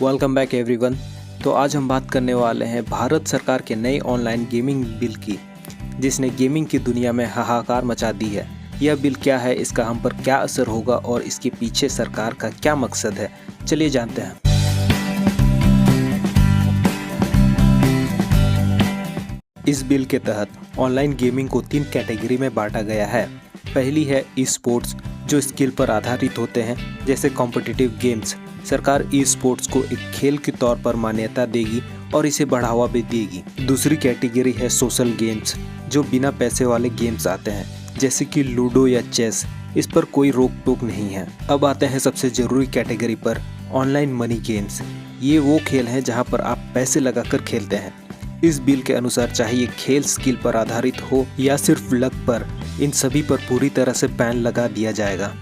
Welcome back everyone. तो आज हम बात करने वाले हैं भारत सरकार के नए ऑनलाइन गेमिंग बिल की, जिसने गेमिंग की दुनिया में हाहाकार मचा दी है। यह बिल क्या है, इसका हम पर क्या असर होगा और इसके पीछे सरकार का क्या मकसद है, चलिए जानते हैं। इस बिल के तहत ऑनलाइन गेमिंग को 3 कैटेगरी में बांटा गया है। पहली है ई स्पोर्ट्स, जो स्किल पर आधारित होते हैं, जैसे कॉम्पिटिटिव गेम्स। सरकार ई स्पोर्ट्स को एक खेल के तौर पर मान्यता देगी और इसे बढ़ावा भी देगी। दूसरी कैटेगरी है सोशल गेम्स, जो बिना पैसे वाले गेम्स आते हैं, जैसे कि लूडो या चेस। इस पर कोई रोक टोक नहीं है। अब आते हैं सबसे जरूरी कैटेगरी पर, ऑनलाइन मनी गेम्स। ये वो खेल हैं जहाँ पर आप पैसे लगाकर खेलते हैं। इस बिल के अनुसार चाहे ये खेल स्किल पर आधारित हो या सिर्फ लक पर, इन सभी पर पूरी तरह से बैन लगा दिया जाएगा।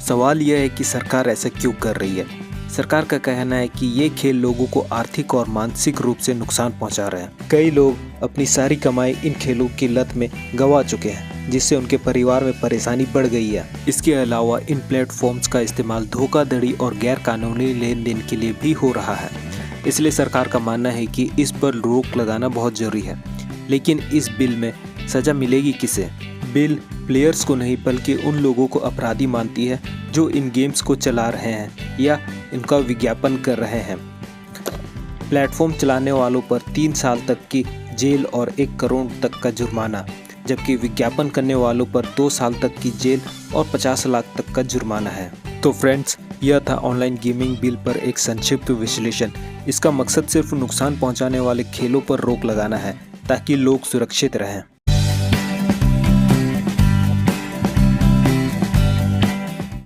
सवाल यह है कि सरकार ऐसा क्यों कर रही है। सरकार का कहना है कि ये खेल लोगों को आर्थिक और मानसिक रूप से नुकसान पहुंचा रहे हैं। कई लोग अपनी सारी कमाई इन खेलों की लत में गंवा चुके हैं, जिससे उनके परिवार में परेशानी बढ़ गई है। इसके अलावा इन प्लेटफॉर्म्स का इस्तेमाल धोखाधड़ी और गैर कानूनी लेन देन के लिए भी हो रहा है। इसलिए सरकार का मानना है कि इस पर रोक लगाना बहुत जरूरी है। लेकिन इस बिल में सजा मिलेगी किसे? बिल प्लेयर्स को नहीं, बल्कि उन लोगों को अपराधी मानती है जो इन गेम्स को चला रहे हैं या इनका विज्ञापन कर रहे हैं। प्लेटफॉर्म चलाने वालों पर 3 साल तक की जेल और 1 करोड़ तक का जुर्माना, जबकि विज्ञापन करने वालों पर 2 साल तक की जेल और 50 लाख तक का जुर्माना है। तो फ्रेंड्स, यह था ऑनलाइन गेमिंग बिल पर एक संक्षिप्त विश्लेषण। इसका मकसद सिर्फ नुकसान पहुंचाने वाले खेलों पर रोक लगाना है, ताकि लोग सुरक्षित रहें।